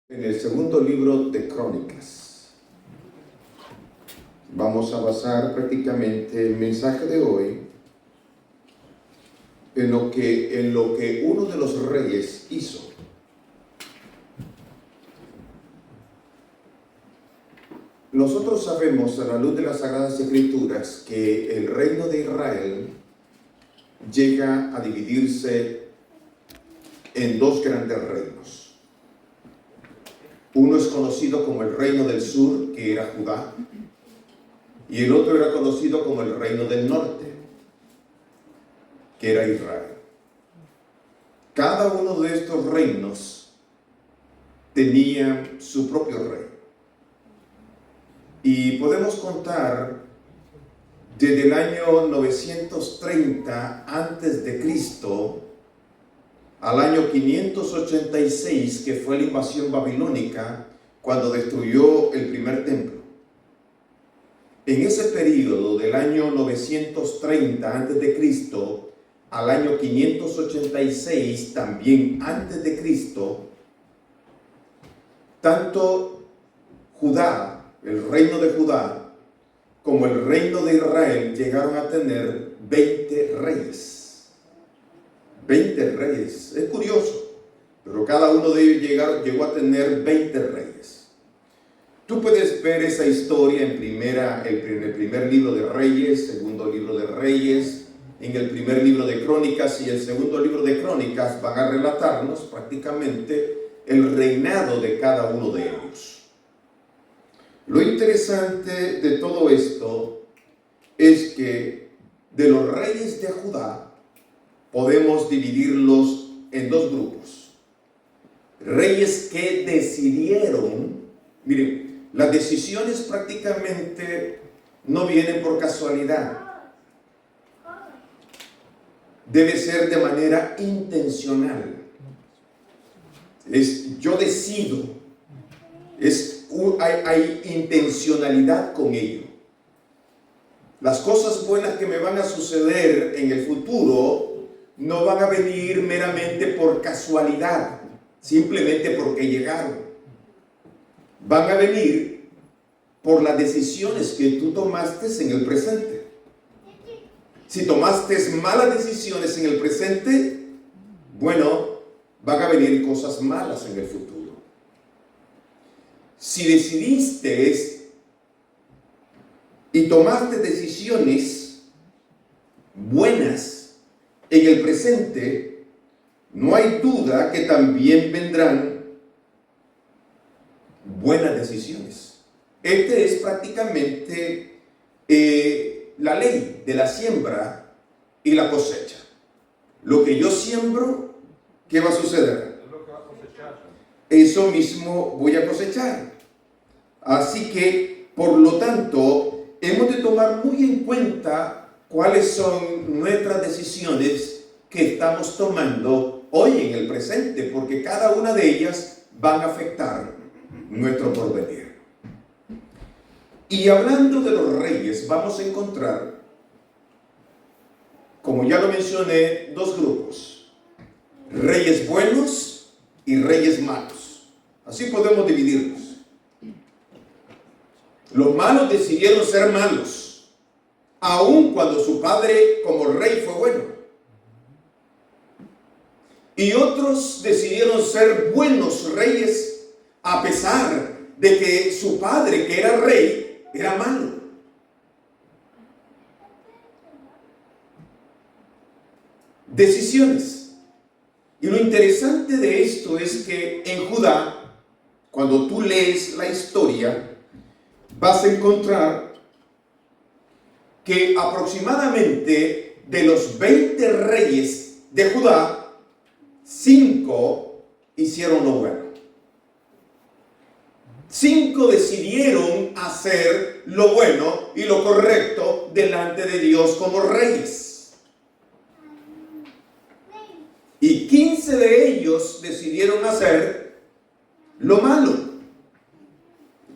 En el segundo libro de Crónicas. Vamos a basar prácticamente el mensaje de hoy en lo que uno de los reyes hizo. Nosotros sabemos a la luz de las Sagradas Escrituras que el reino de Israel llega a dividirse en dos grandes reinos. Uno es conocido como el reino del sur, que era Judá, y el otro era conocido como el reino del norte, que era Israel. Cada uno de estos reinos tenía su propio rey. Y podemos contar desde el año 930 antes de Cristo al año 586, que fue la invasión babilónica, cuando destruyó el primer templo. En ese periodo del año 930 antes de Cristo al año 586 también antes de Cristo, tanto Judá, el reino de Judá, como el reino de Israel llegaron a tener 20 reyes. 20 reyes. Es curioso, pero cada uno de ellos llegó a tener 20 reyes. Tú puedes ver esa historia en el primer libro de Reyes, segundo libro de Reyes, en el primer libro de Crónicas y el segundo libro de Crónicas van a relatarnos prácticamente el reinado de cada uno de ellos. Lo interesante de todo esto es que de los reyes de Judá podemos dividirlos en dos grupos. Reyes que decidieron, miren, las decisiones prácticamente no vienen por casualidad. Debe ser de manera intencional. Yo decido. Hay intencionalidad con ello. Las cosas buenas que me van a suceder en el futuro no van a venir meramente por casualidad, simplemente porque llegaron. Van a venir por las decisiones que tú tomaste en el presente. Si tomaste malas decisiones en el presente, bueno, van a venir cosas malas en el futuro. Si decidiste y tomaste decisiones buenas en el presente, no hay duda que también vendrán buenas decisiones. Este es prácticamente la ley de la siembra y la cosecha. Lo que yo siembro, ¿qué va a suceder? Eso mismo voy a cosechar. Así que, por lo tanto, hemos de tomar muy en cuenta cuáles son nuestras decisiones que estamos tomando hoy en el presente, porque cada una de ellas van a afectar nuestro porvenir. Y hablando de los reyes, vamos a encontrar, como ya lo mencioné, dos grupos: reyes buenos y reyes malos. Así podemos dividirlos. Los malos decidieron ser malos, aun cuando su padre como rey fue bueno. Y otros decidieron ser buenos reyes a pesar de que su padre, que era rey, era malo. Decisiones. Y lo interesante de esto es que en Judá, cuando tú lees la historia, vas a encontrar que aproximadamente de los 20 reyes de Judá, 5 hicieron lo bueno. 5 decidieron hacer lo bueno y lo correcto delante de Dios como reyes. Y 15 de ellos decidieron hacer lo malo.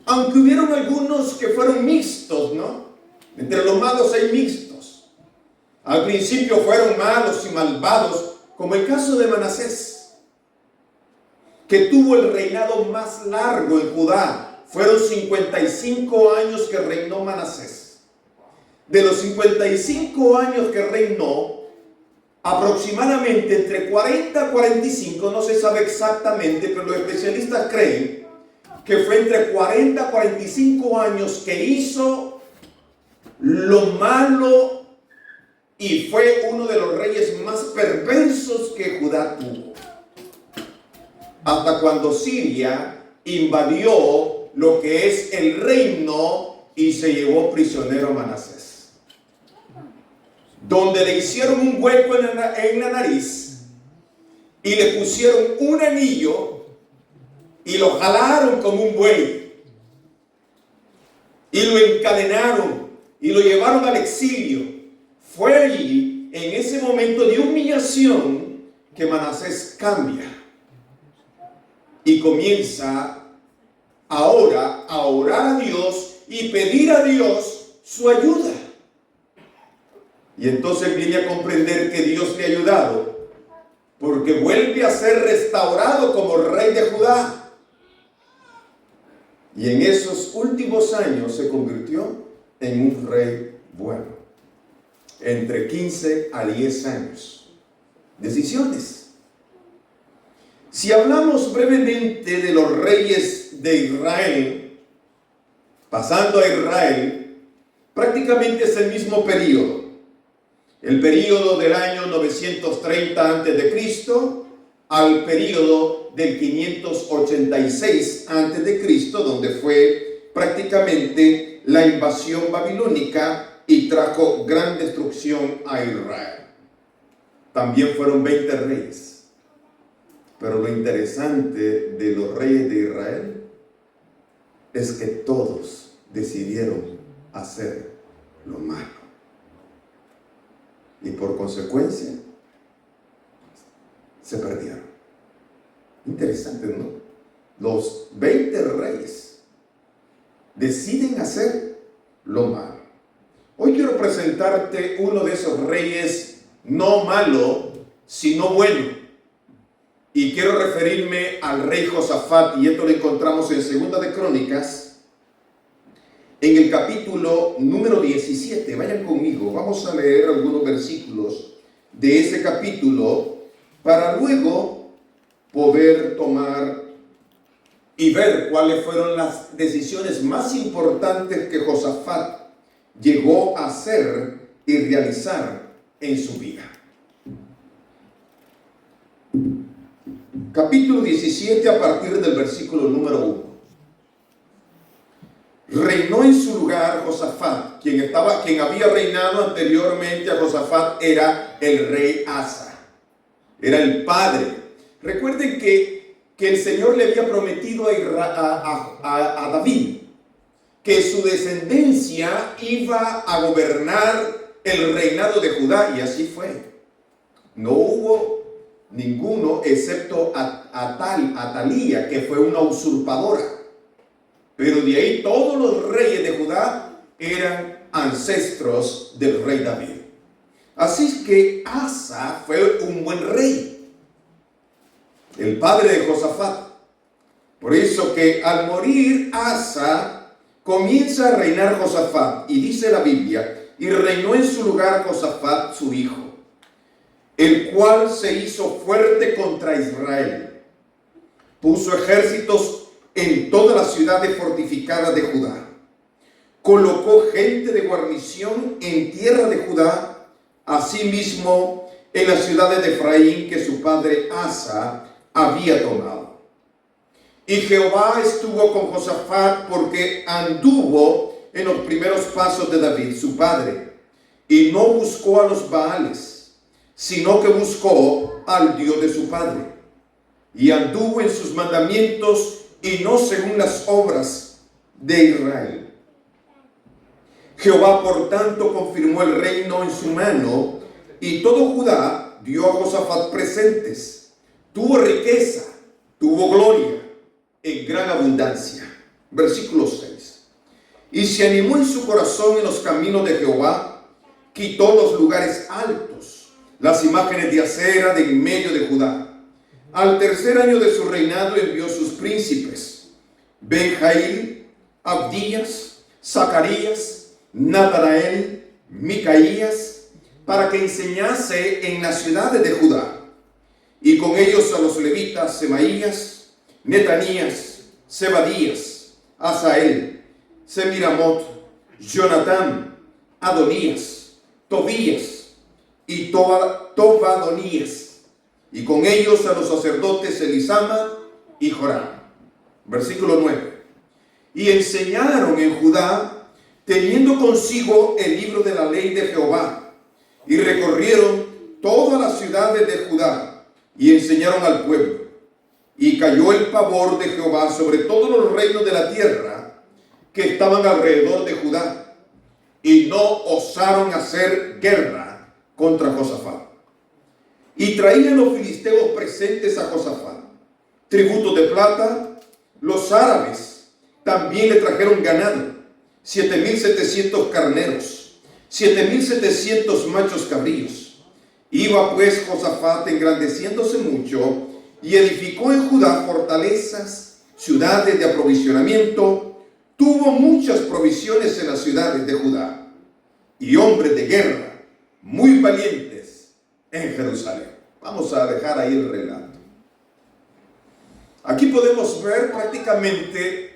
Aunque hubieron algunos que fueron mixtos, ¿no? Entre los malos hay mixtos. Al principio fueron malos y malvados, como el caso de Manasés, que tuvo el reinado más largo en Judá. Fueron 55 años que reinó Manasés. De los 55 años que reinó, aproximadamente entre 40 y 45, no se sabe exactamente, pero los especialistas creen que fue entre 40 y 45 años que hizo lo malo y fue uno de los reyes más perversos que Judá tuvo. Hasta cuando Siria invadió lo que es el reino y se llevó prisionero a Manasés, donde le hicieron un hueco en la nariz y le pusieron un anillo y lo jalaron como un buey y lo encadenaron y lo llevaron al exilio. Fue allí, en ese momento de humillación, que Manasés cambia y comienza ahora a orar a Dios y pedir a Dios su ayuda. Y entonces viene a comprender que Dios le ha ayudado, porque vuelve a ser restaurado como rey de Judá. Y en esos últimos años se convirtió en un rey bueno. Entre 15 a 10 años. Decisiones. Si hablamos brevemente de los reyes de Israel, pasando a Israel, prácticamente es el mismo periodo. El periodo del año 930 a.C. al periodo del 586 a.C., donde fue prácticamente la invasión babilónica y trajo gran destrucción a Israel. También fueron 20 reyes. Pero lo interesante de los reyes de Israel es que todos decidieron hacer lo malo. Y por consecuencia, se perdieron. Interesante, ¿no? Los 20 reyes deciden hacer lo malo. Hoy quiero presentarte uno de esos reyes no malo, sino bueno. Y quiero referirme al rey Josafat, y esto lo encontramos en Segunda de Crónicas, en el capítulo número 17. Vayan conmigo, vamos a leer algunos versículos de ese capítulo para luego poder tomar y ver cuáles fueron las decisiones más importantes que Josafat llegó a hacer y realizar en su vida. Capítulo 17 a partir del versículo número 1. Reinó en su lugar Josafat. Quien había reinado anteriormente a Josafat era el rey Asa. Era el padre. Recuerden que el Señor le había prometido a David que su descendencia iba a gobernar el reinado de Judá, y así fue. No hubo ninguno excepto Atalía, que fue una usurpadora. Pero de ahí todos los reyes de Judá eran ancestros del rey David. Así que Asa fue un buen rey, el padre de Josafat. Por eso que al morir Asa, comienza a reinar Josafat, y dice la Biblia, y reinó en su lugar Josafat su hijo, el cual se hizo fuerte contra Israel. Puso ejércitos en todas las ciudades fortificadas de Judá. Colocó gente de guarnición en tierra de Judá, asimismo en las ciudades de Efraín que su padre Asa había tomado. Y Jehová estuvo con Josafat porque anduvo en los primeros pasos de David, su padre, y no buscó a los Baales, sino que buscó al Dios de su padre, y anduvo en sus mandamientos y no según las obras de Israel. Jehová, por tanto, confirmó el reino en su mano, y todo Judá dio a Josafat presentes. Tuvo riqueza, tuvo gloria, en gran abundancia. Versículo 6. Y se animó en su corazón en los caminos de Jehová, quitó los lugares altos, las imágenes de acera de en medio de Judá, Al tercer año de su reinado envió sus príncipes, Benjail, Abdías, Zacarías, Natanael, Micaías, para que enseñase en las ciudades de Judá. Y con ellos a los levitas Semaías, Netanías, Zebadías, Asael, Semiramot, Jonatán, Adonías, Tobías y Tobadonías. Y con ellos a los sacerdotes Elisama y Joram. Versículo 9. Y enseñaron en Judá, teniendo consigo el libro de la ley de Jehová, y recorrieron todas las ciudades de Judá, y enseñaron al pueblo. Y cayó el pavor de Jehová sobre todos los reinos de la tierra que estaban alrededor de Judá, y no osaron hacer guerra contra Josafat. Y traían los filisteos presentes a Josafat tributos de plata. Los árabes también le trajeron ganado, 7,700 carneros, 7,700 machos cabríos. Iba pues Josafat engrandeciéndose mucho, y edificó en Judá fortalezas, ciudades de aprovisionamiento. Tuvo muchas provisiones en las ciudades de Judá, y hombres de guerra muy valientes en Jerusalén. Vamos a dejar ahí el relato. Aquí podemos ver prácticamente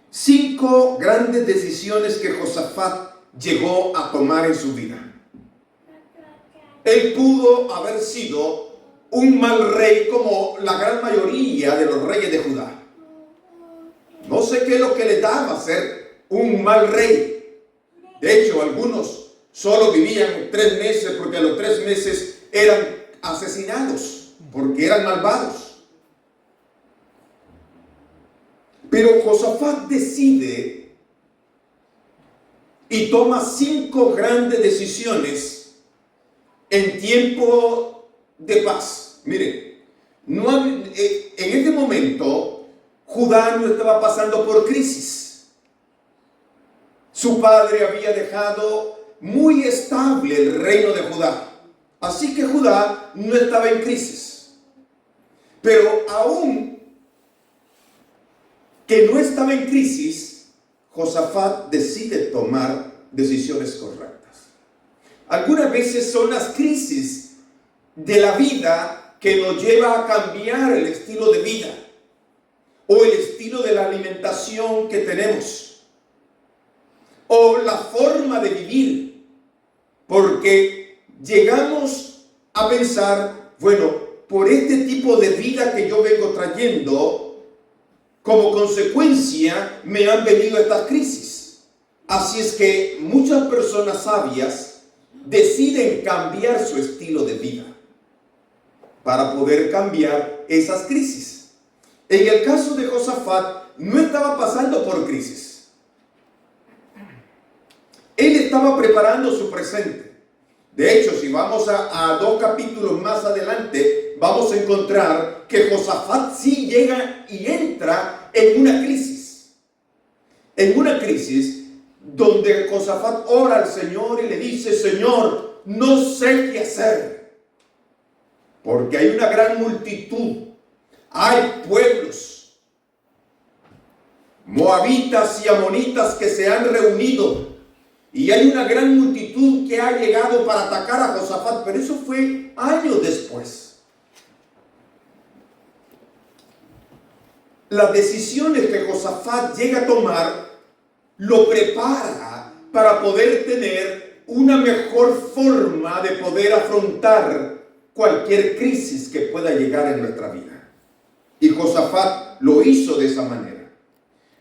5 grandes decisiones que Josafat llegó a tomar en su vida. Él pudo haber sido un mal rey como la gran mayoría de los reyes de Judá. No sé qué es lo que le daba ser un mal rey. De hecho, algunos solo vivían 3 meses porque a los 3 meses eran asesinados porque eran malvados. Pero Josafat decide y toma 5 grandes decisiones en tiempo de paz. Miren, en este momento Judá no estaba pasando por crisis. Su padre había dejado muy estable el reino de Judá. Así que Judá no estaba en crisis. Pero aún que no estaba en crisis, Josafat decide tomar decisiones correctas. Algunas veces son las crisis de la vida que nos lleva a cambiar el estilo de vida o el estilo de la alimentación que tenemos o la forma de vivir, porque llegamos a pensar, bueno, por este tipo de vida que yo vengo trayendo, como consecuencia me han venido estas crisis. Así es que muchas personas sabias deciden cambiar su estilo de vida para poder cambiar esas crisis. En el caso de Josafat, no estaba pasando por crisis. Él estaba preparando su presente. De hecho, si vamos a 2 capítulos más adelante, vamos a encontrar que Josafat sí llega y entra en una crisis. En una crisis donde Josafat ora al Señor y le dice: Señor, no sé qué hacer, porque hay una gran multitud, hay pueblos, moabitas y amonitas que se han reunido, y hay una gran multitud que ha llegado para atacar a Josafat, pero eso fue años después. Las decisiones que Josafat llega a tomar lo prepara para poder tener una mejor forma de poder afrontar cualquier crisis que pueda llegar en nuestra vida. Y Josafat lo hizo de esa manera.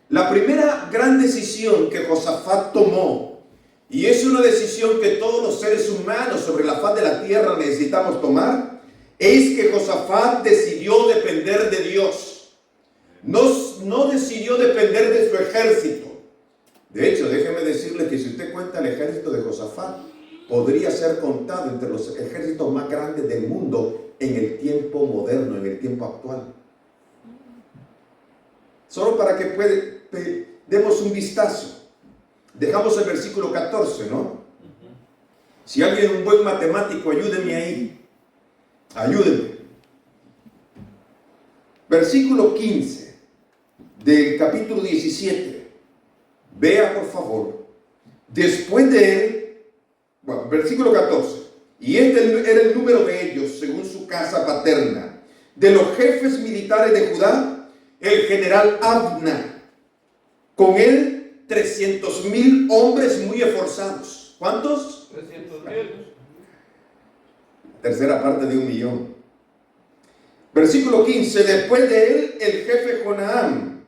La primera gran decisión que Josafat tomó, y es una decisión que todos los seres humanos sobre la faz de la tierra necesitamos tomar, es que Josafat decidió depender de Dios. No decidió depender de su ejército. De hecho, déjeme decirle que si usted cuenta el ejército de Josafat, podría ser contado entre los ejércitos más grandes del mundo en el tiempo moderno, en el tiempo actual. Solo para que demos un vistazo. Dejamos el versículo 14, ¿no? Si alguien es un buen matemático, ayúdeme ahí. Ayúdenme. versículo 15 del capítulo 17. Vea por favor. Después de él, bueno, versículo 14. Y este era el número de ellos según su casa paterna. De los jefes militares de Judá, el general Abna. Con él 300,000 hombres muy esforzados. ¿Cuántos? 300,000. Tercera parte de 1,000,000. Versículo 15. Después de él, el jefe Jonaán.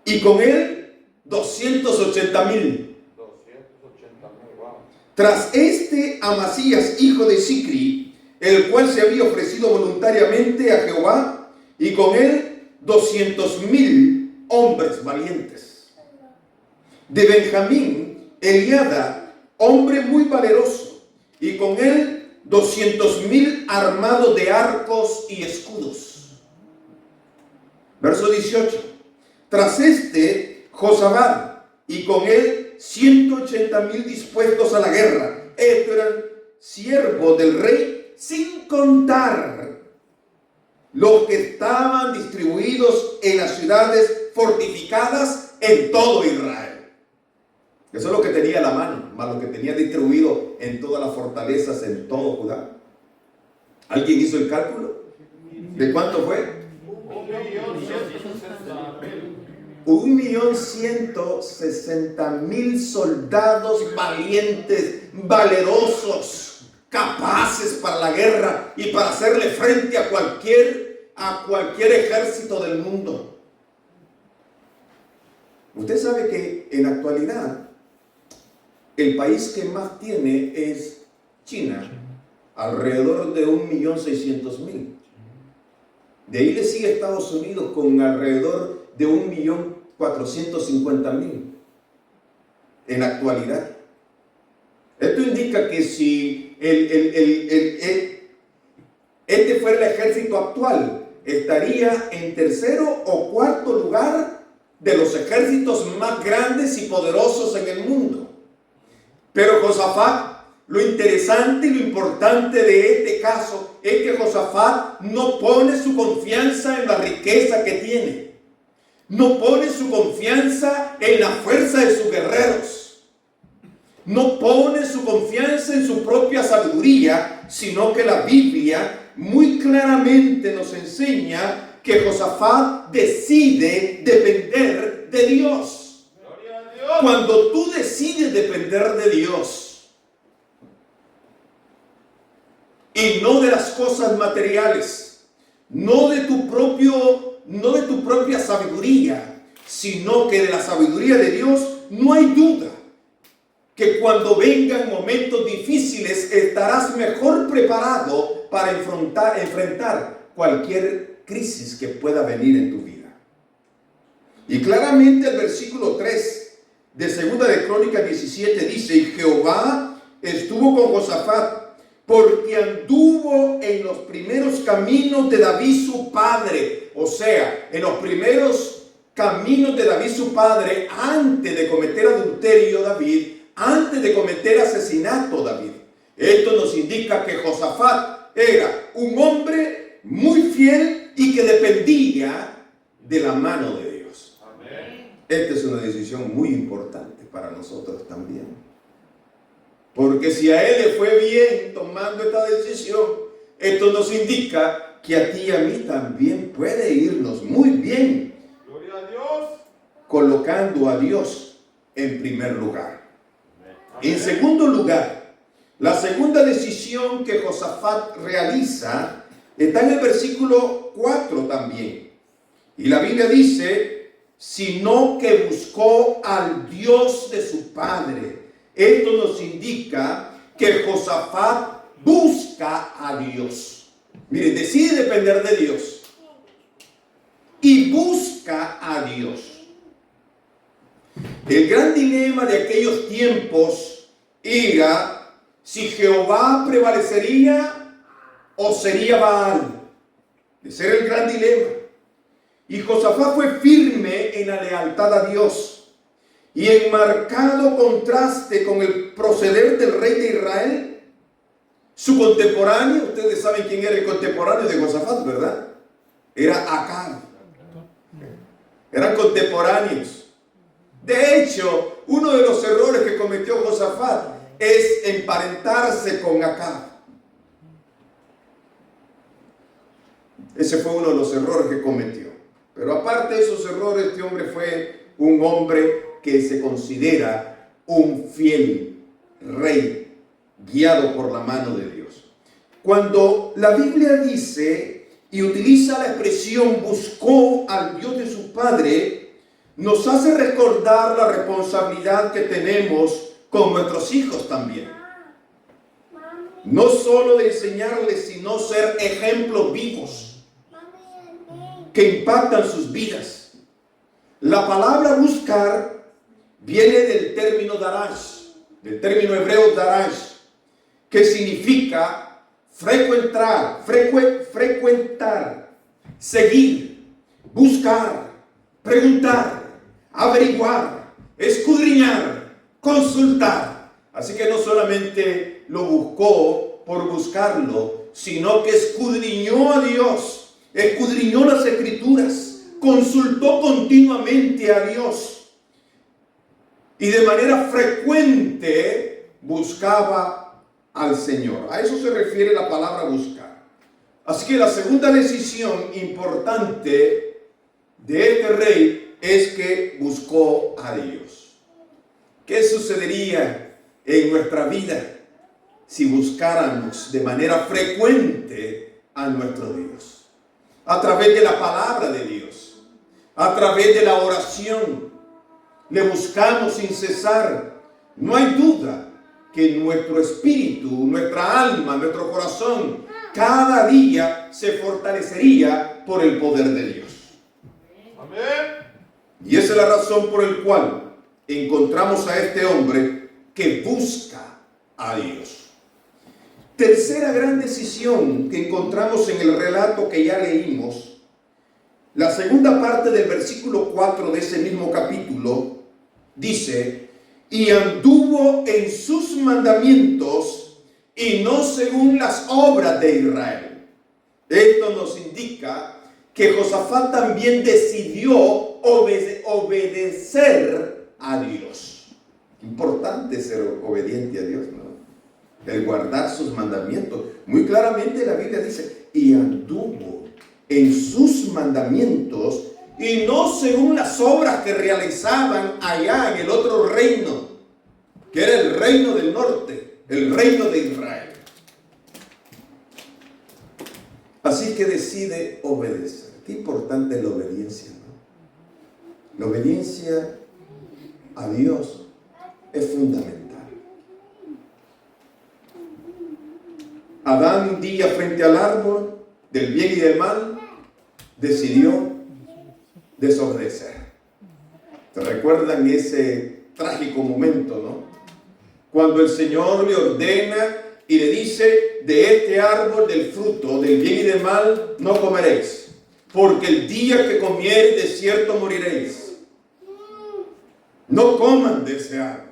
Y con él 280,000. 280,000, wow. Tras este, Amasías, hijo de Sicri, el cual se había ofrecido voluntariamente a Jehová, y con él 200,000 hombres valientes. De Benjamín, Eliada, hombre muy valeroso, y con él 200,000 armados de arcos y escudos. Verso 18. Tras este, Josabad, y con él 180,000 dispuestos a la guerra. Estos eran siervos del rey, sin contar los que estaban distribuidos en las ciudades fortificadas en todo Israel. Eso es lo que tenía a la mano, más lo que tenía distribuido en todas las fortalezas en todo Judá. ¿Alguien hizo el cálculo? ¿De cuánto fue? 1,160,000 soldados valientes, valerosos, capaces para la guerra y para hacerle frente a cualquier ejército del mundo. Usted sabe que en la actualidad el país que más tiene es China, alrededor de 1,600,000. De ahí le sigue Estados Unidos con alrededor de 1,450,000 en la actualidad. Esto indica que si este fuera el ejército actual, estaría en tercero o cuarto lugar de los ejércitos más grandes y poderosos en el mundo. Pero Josafat, lo interesante y lo importante de este caso es que Josafat no pone su confianza en la riqueza que tiene. No pone su confianza en la fuerza de sus guerreros. No pone su confianza en su propia sabiduría, sino que la Biblia muy claramente nos enseña que Josafat decide depender de Dios. Cuando tú decides depender de Dios y no de las cosas materiales, no de tu propia sabiduría, sino que de la sabiduría de Dios, no hay duda que cuando vengan momentos difíciles estarás mejor preparado para enfrentar cualquier crisis que pueda venir en tu vida. Y claramente el versículo 3 de Segunda de Crónicas 17 dice: y Jehová estuvo con Josafat, porque anduvo en los primeros caminos de David su padre. O sea, en los primeros caminos de David su padre, antes de cometer adulterio David, antes de cometer asesinato David. Esto nos indica que Josafat era un hombre muy fiel y que dependía de la mano de Dios. Esta es una decisión muy importante para nosotros también. Porque si a él le fue bien tomando esta decisión, esto nos indica que a ti y a mí también puede irnos muy bien. Gloria a Dios. Colocando a Dios en primer lugar. En segundo lugar, la segunda decisión que Josafat realiza está en el versículo 4 también. Y la Biblia dice: sino que buscó al Dios de su padre. Esto nos indica que Josafat busca a Dios. Mire, decide depender de Dios y busca a Dios. El gran dilema de aquellos tiempos era si Jehová prevalecería o sería Baal. Ese era el gran dilema. Y Josafat fue firme en la lealtad a Dios. Y en marcado contraste con el proceder del rey de Israel, su contemporáneo, ustedes saben quién era el contemporáneo de Josafat, ¿verdad? era Acab. Eran contemporáneos. De hecho, uno de los errores que cometió Josafat es emparentarse con Acab. Ese fue uno de los errores que cometió. Pero aparte de esos errores, este hombre fue un hombre que se considera un fiel rey, guiado por la mano de Dios. Cuando la Biblia dice y utiliza la expresión buscó al Dios de su padre, nos hace recordar la responsabilidad que tenemos con nuestros hijos también. No solo de enseñarles, sino ser ejemplos vivos que impactan sus vidas. La palabra buscar viene del término darash, del término hebreo darash, que significa frecuentar, seguir, buscar, preguntar, averiguar, escudriñar, consultar. Así que no solamente lo buscó por buscarlo, sino que escudriñó a Dios, escudriñó las Escrituras, consultó continuamente a Dios y de manera frecuente buscaba al Señor. A eso se refiere la palabra buscar. Así que la segunda decisión importante de este rey es que buscó a Dios. ¿Qué sucedería en nuestra vida si buscáramos de manera frecuente a nuestro Dios? A través de la palabra de Dios, a través de la oración, le buscamos sin cesar. No hay duda que nuestro espíritu, nuestra alma, nuestro corazón, cada día se fortalecería por el poder de Dios. Amén. Y esa es la razón por la cual encontramos a este hombre que busca a Dios. Tercera gran decisión que encontramos en el relato que ya leímos, la segunda parte del versículo 4 de ese mismo capítulo, dice, y anduvo en sus mandamientos y no según las obras de Israel. Esto nos indica que Josafat también decidió obedecer a Dios. Importante ser obediente a Dios, ¿no? El guardar sus mandamientos. Muy claramente la Biblia dice, y anduvo en sus mandamientos y no según las obras que realizaban allá en el otro reino, que era el reino del norte, el reino de Israel. Así que decide obedecer. Qué importante es la obediencia, ¿no? La obediencia a Dios es fundamental. Adán un día frente al árbol del bien y del mal decidió desobedecer. ¿Se recuerdan ese trágico momento, no? Cuando el Señor le ordena y le dice, de este árbol del fruto del bien y del mal no comeréis, porque el día que comiereis de cierto moriréis. No coman de ese árbol.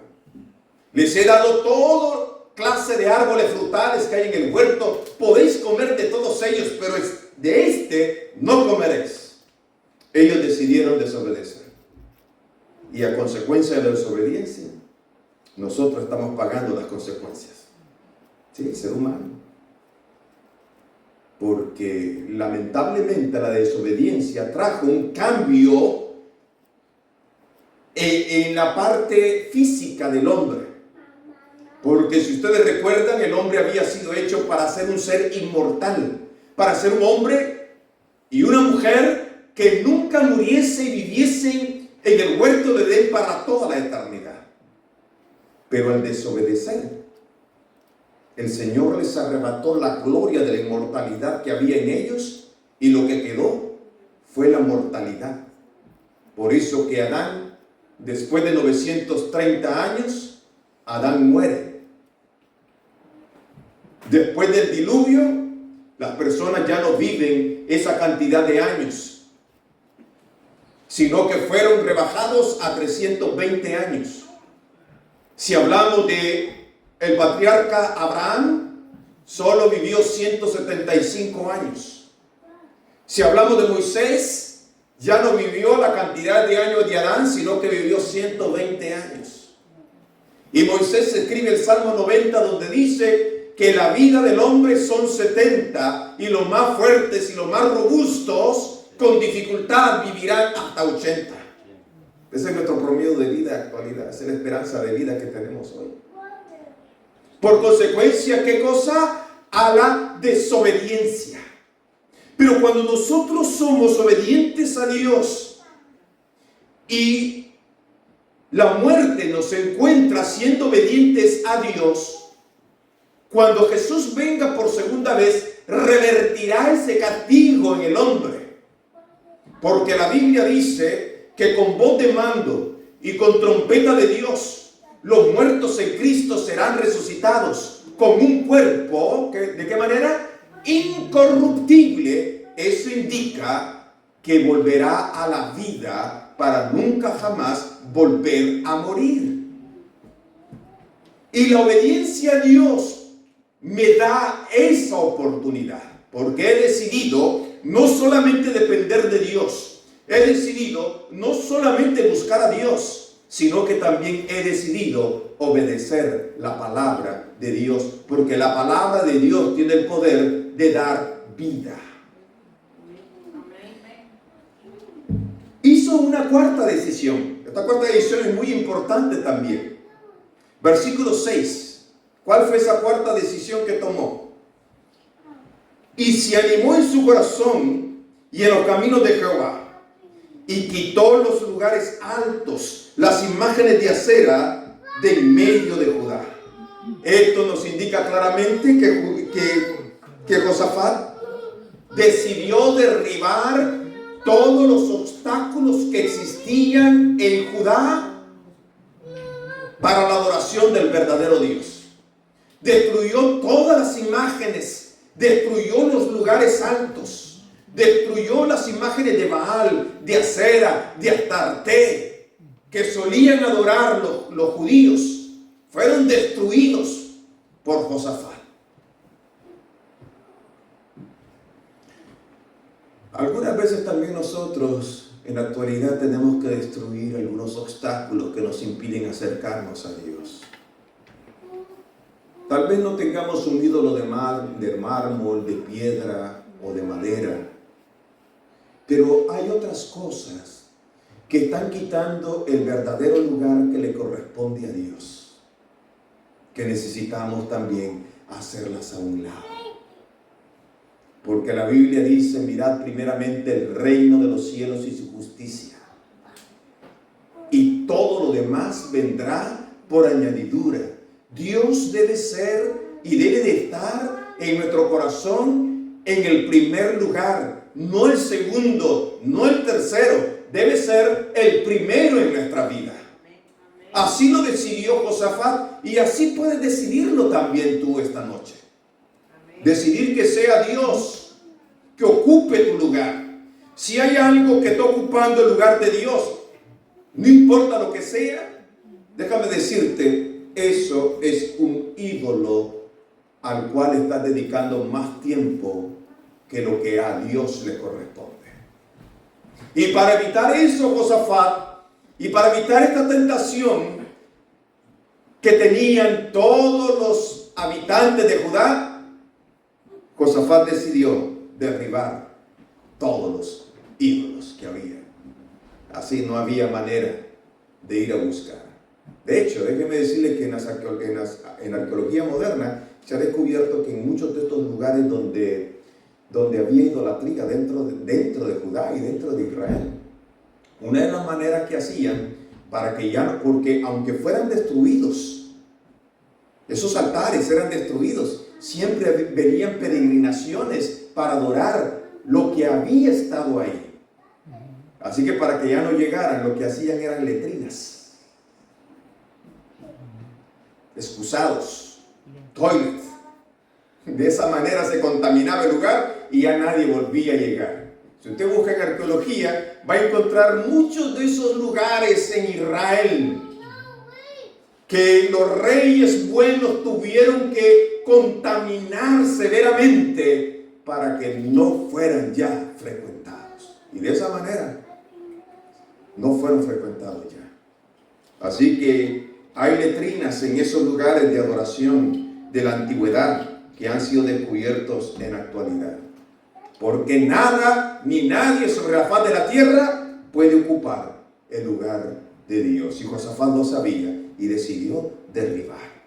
Les he dado toda clase de árboles frutales que hay en el huerto, podéis comer de todos ellos, pero de este no comeréis. Ellos decidieron desobedecer. Y a consecuencia de la desobediencia, nosotros estamos pagando las consecuencias. Sí, el ser humano. Porque lamentablemente la desobediencia trajo un cambio en la parte física del hombre. Porque si ustedes recuerdan, el hombre había sido hecho para ser un ser inmortal, para ser un hombre y una mujer que nunca muriese y viviesen en el huerto de Edén para toda la eternidad. Pero al desobedecer, el Señor les arrebató la gloria de la inmortalidad que había en ellos y lo que quedó fue la mortalidad. Por eso que Adán, después de 930 años, Adán muere. Después del diluvio, las personas ya no viven esa cantidad de años, sino que fueron rebajados a 320 años. Si hablamos de el patriarca Abraham, solo vivió 175 años. Si hablamos de Moisés, ya no vivió la cantidad de años de Adán, sino que vivió 120 años. Y Moisés escribe el Salmo 90 donde dice que la vida del hombre son 70 y los más fuertes y los más robustos con dificultad vivirán hasta 80. Ese es nuestro promedio de vida actualidad, esa es la esperanza de vida que tenemos hoy. Por consecuencia, ¿qué cosa? A la desobediencia. Pero cuando nosotros somos obedientes a Dios y la muerte nos encuentra siendo obedientes a Dios, cuando Jesús venga por segunda vez, revertirá ese castigo en el hombre. Porque la Biblia dice que con voz de mando y con trompeta de Dios, los muertos en Cristo serán resucitados con un cuerpo, ¿de qué manera? Incorruptible. Eso indica que volverá a la vida para nunca jamás volver a morir. Y la obediencia a Dios me da esa oportunidad, porque he decidido no solamente depender de Dios, he decidido no solamente buscar a Dios, sino que también he decidido obedecer la palabra de Dios, porque la palabra de Dios tiene el poder de dar vida. Hizo una cuarta decisión. Esta cuarta decisión es muy importante también. Versículo 6. ¿Cuál fue esa cuarta decisión que tomó? Y se animó en su corazón y en los caminos de Jehová, y quitó los lugares altos, las imágenes de acera de en medio de Judá. Esto nos indica claramente que Josafat decidió derribar todos los obstáculos que existían en Judá para la adoración del verdadero Dios. Destruyó todas las imágenes, destruyó los lugares altos, destruyó las imágenes de Baal, de Acera, de Astarte, que solían adorar los judíos. Fueron destruidos por Josafat. Algunas veces también nosotros en la actualidad tenemos que destruir algunos obstáculos que nos impiden acercarnos a Dios. Tal vez no tengamos un ídolo de mármol, de piedra o de madera, pero hay otras cosas que están quitando el verdadero lugar que le corresponde a Dios, que necesitamos también hacerlas a un lado. Porque la Biblia dice, mirad primeramente el reino de los cielos y su justicia, y todo lo demás vendrá por añadidura. Dios debe ser y debe de estar en nuestro corazón en el primer lugar, no el segundo, no el tercero, debe ser el primero en nuestra vida. Así lo decidió Josafat y así puedes decidirlo también tú esta noche. Decidir que sea Dios que ocupe tu lugar. Si hay algo que está ocupando el lugar de Dios, no importa lo que sea, déjame decirte, eso es un ídolo al cual estás dedicando más tiempo que lo que a Dios le corresponde. Y para evitar eso, Josafat, y para evitar esta tentación que tenían todos los habitantes de Judá, Josafat decidió derribar todos los ídolos que había. Así no había manera de ir a buscar. De hecho, déjeme decirle que en la arqueología moderna se ha descubierto que en muchos de estos lugares donde había idolatría dentro de Judá y dentro de Israel, una de las maneras que hacían para que ya, porque aunque fueran destruidos, esos altares eran destruidos, siempre venían peregrinaciones para adorar lo que había estado ahí. Así que para que ya no llegaran, lo que hacían eran letrinas, excusados, toilet. De esa manera se contaminaba el lugar y ya nadie volvía a llegar. Si usted busca en arqueología, va a encontrar muchos de esos lugares en Israel que los reyes buenos tuvieron que contaminar severamente para que no fueran ya frecuentados. Y de esa manera no fueron frecuentados ya. Así que hay letrinas en esos lugares de adoración de la antigüedad que han sido descubiertos en la actualidad. Porque nada ni nadie sobre la faz de la tierra puede ocupar el lugar de Dios. Y Josafat lo sabía y decidió derribar.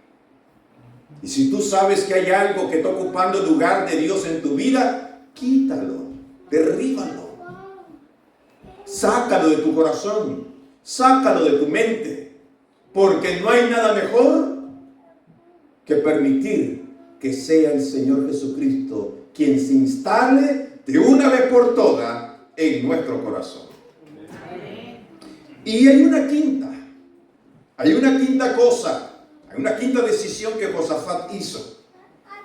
Y si tú sabes que hay algo que está ocupando el lugar de Dios en tu vida, quítalo, derríbalo. Sácalo de tu corazón, sácalo de tu mente, porque no hay nada mejor que permitir que sea el Señor Jesucristo quien se instale de una vez por todas en nuestro corazón. Y hay una quinta cosa, hay una quinta decisión que Josafat hizo.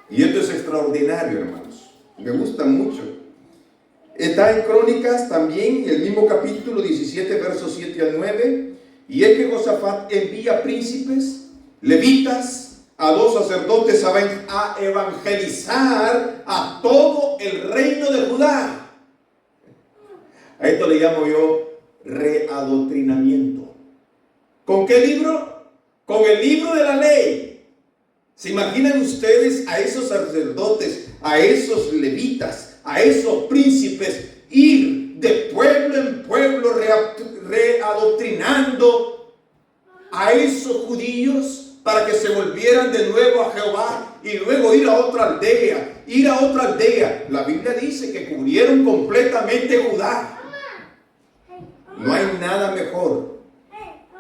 Y esto es extraordinario, hermanos. Me gusta mucho. Está en Crónicas también, el mismo capítulo 17, versos 7 al 9. Y es que Josafat envía príncipes, levitas, a 2 sacerdotes a evangelizar a todo el reino de Judá. A esto le llamo yo readoctrinamiento. ¿Con qué libro? Con el libro de la ley. ¿Se imaginan ustedes a esos sacerdotes, a esos levitas, a esos príncipes ir de pueblo en pueblo readoctrinando a esos judíos para que se volvieran de nuevo a Jehová y luego ir a otra aldea? La Biblia dice que cubrieron completamente Judá. No hay nada mejor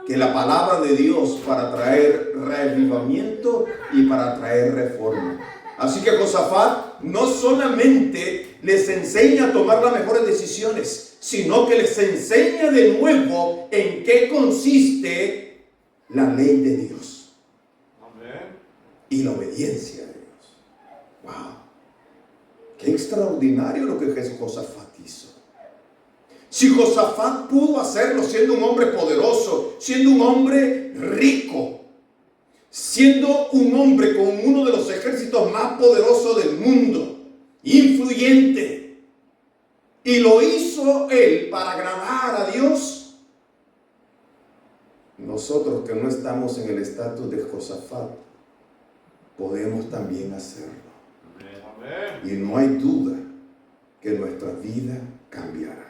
que la palabra de Dios para traer reavivamiento y para traer reforma. Así que Josafat no solamente les enseña a tomar las mejores decisiones, sino que les enseña de nuevo en qué consiste la ley de Dios. Amén. Y la obediencia de Dios. ¡Wow! ¡Qué extraordinario lo que Josafat hizo! Si Josafat pudo hacerlo siendo un hombre poderoso, siendo un hombre rico, siendo un hombre con uno de los ejércitos más poderosos del mundo, influyente, y lo hizo él para agradar a Dios, nosotros que no estamos en el estatus de Josafat, podemos también hacerlo. Amén. Y no hay duda que nuestra vida cambiará.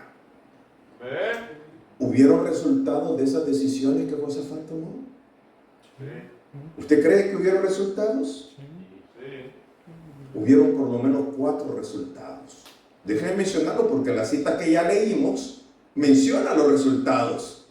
¿Hubieron resultados de esas decisiones que Josafat tomó? Sí. ¿Usted cree que hubieron resultados? Sí. Hubieron por lo menos 4 resultados. Déjenme mencionarlo porque la cita que ya leímos menciona los resultados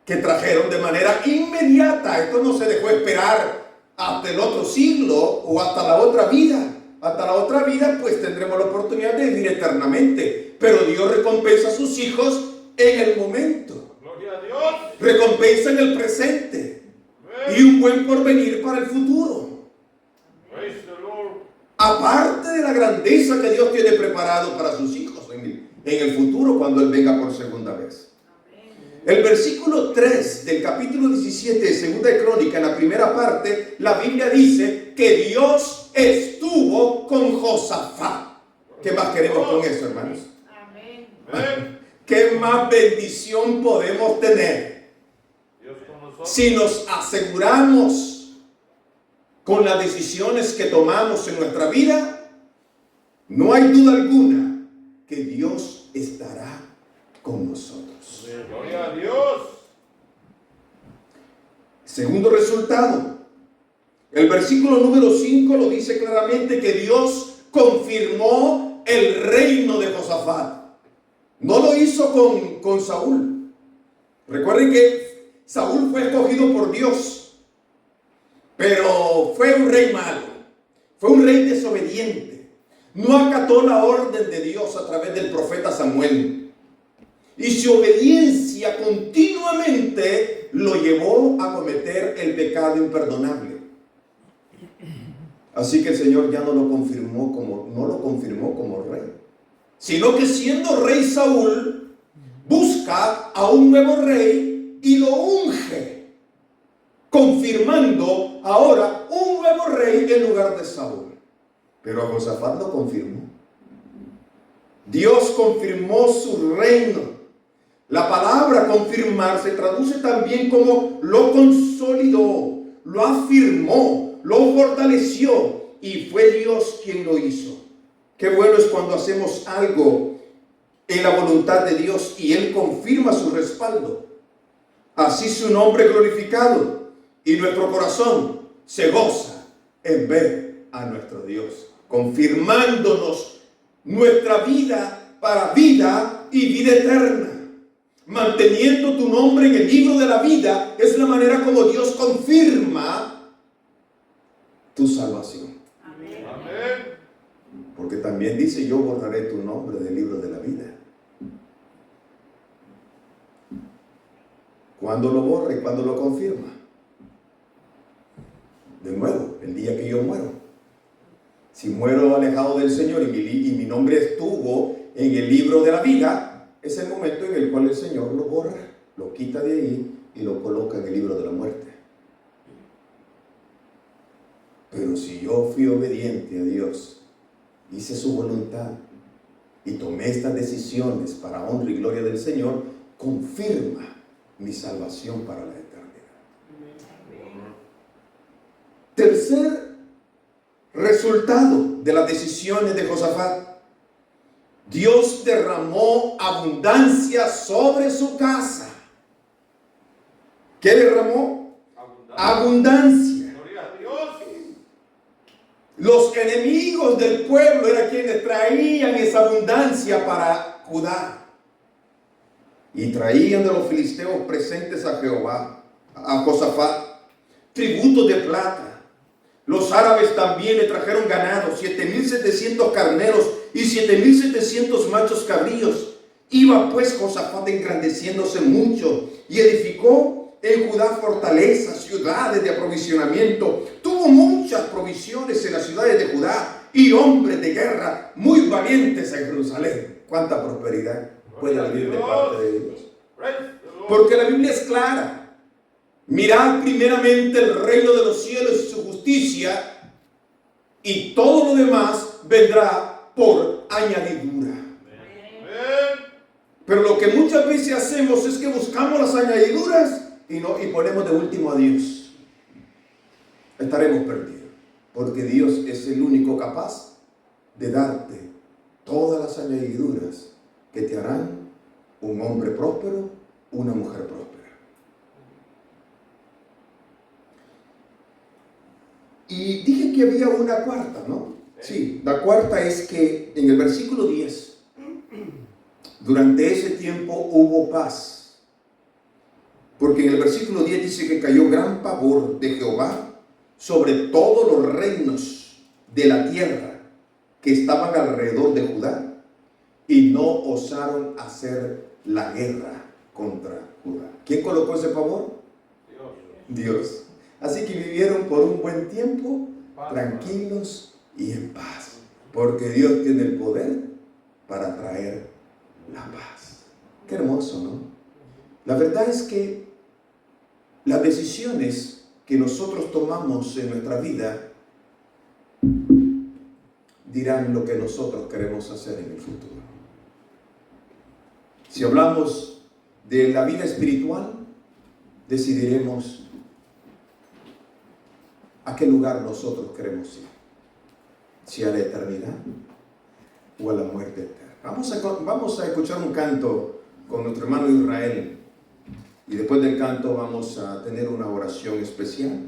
que trajeron de manera inmediata. Esto no se dejó esperar hasta el otro siglo o hasta la otra vida. Hasta la otra vida pues tendremos la oportunidad de vivir eternamente. Pero Dios recompensa a sus hijos en el momento. Gloria a Dios. Recompensa en el presente. Y un buen porvenir para el futuro. Aparte de la grandeza que Dios tiene preparado para sus hijos en el futuro cuando Él venga por segunda vez. El versículo 3 del capítulo 17 de Segunda de Crónica, en la primera parte, la Biblia dice que Dios estuvo con Josafat. ¿Qué más queremos con eso, hermanos? Amén. ¿Qué más bendición podemos tener si nos aseguramos con las decisiones que tomamos en nuestra vida? No hay duda alguna que Dios estará con nosotros. Gloria a Dios. Segundo resultado, el versículo número 5 lo dice claramente que Dios confirmó el reino de Josafat. No lo hizo con Saúl. Recuerden que Saúl fue escogido por Dios, pero fue un rey malo, fue un rey desobediente. No acató la orden de Dios a través del profeta Samuel. Y su obediencia continuamente lo llevó a cometer el pecado imperdonable. Así que el Señor ya no lo confirmó como rey, sino que siendo rey Saúl, busca a un nuevo rey y lo unge, confirmando ahora un nuevo rey en lugar de Saúl. Pero a Josafat lo confirmó. Dios confirmó su reino. La palabra confirmar se traduce también como lo consolidó, lo afirmó, lo fortaleció, y fue Dios quien lo hizo. Qué bueno es cuando hacemos algo en la voluntad de Dios y Él confirma su respaldo. Así su nombre es glorificado y nuestro corazón se goza en ver a nuestro Dios, confirmándonos nuestra vida para vida y vida eterna. Manteniendo tu nombre en el libro de la vida es la manera como Dios confirma tu salvación. Amén. Porque también dice: yo borraré tu nombre del libro de la vida. ¿Cuándo lo borra y cuándo lo confirma? De nuevo, el día que yo muero. Si muero alejado del Señor y mi nombre estuvo en el libro de la vida, es el momento en el cual el Señor lo borra, lo quita de ahí y lo coloca en el libro de la muerte. Pero si yo fui obediente a Dios, hice su voluntad y tomé estas decisiones para honra y gloria del Señor, confirma mi salvación para la eternidad. Tercer resultado de las decisiones de Josafat: Dios derramó abundancia sobre su casa. ¿Qué derramó? Abundancia. Gloria a Dios. Los enemigos del pueblo eran quienes traían esa abundancia para Judá. Y traían de los filisteos presentes a Jehová, a Josafat, tributos de plata. Los árabes también le trajeron ganado, 7,700 carneros y 7,700 machos cabríos. Iba pues Josafat engrandeciéndose mucho y edificó en Judá fortalezas, ciudades de aprovisionamiento. Tuvo muchas provisiones en las ciudades de Judá y hombres de guerra muy valientes en Jerusalén. ¡Cuánta prosperidad puede venir de parte de Dios! Porque la Biblia es clara. Mirad primeramente el reino de los cielos y su justicia, y todo lo demás vendrá por añadidura. Pero lo que muchas veces hacemos es que buscamos las añadiduras y ponemos de último a Dios. Estaremos perdidos, porque Dios es el único capaz de darte todas las añadiduras que te harán un hombre próspero, una mujer próspera. Y dije que había una cuarta, ¿no? Sí, la cuarta es que en el versículo 10, durante ese tiempo hubo paz. Porque en el versículo 10 dice que cayó gran pavor de Jehová sobre todos los reinos de la tierra que estaban alrededor de Judá, y no osaron hacer la guerra contra Judá. ¿Quién colocó ese pavor? Dios. Así que vivieron por un buen tiempo tranquilos y en paz, porque Dios tiene el poder para traer la paz. Qué hermoso, ¿no? La verdad es que las decisiones que nosotros tomamos en nuestra vida dirán lo que nosotros queremos hacer en el futuro. Si hablamos de la vida espiritual, decidiremos a qué lugar nosotros queremos ir. Si a la eternidad o a la muerte eterna. Vamos a escuchar un canto con nuestro hermano Israel. Y después del canto vamos a tener una oración especial.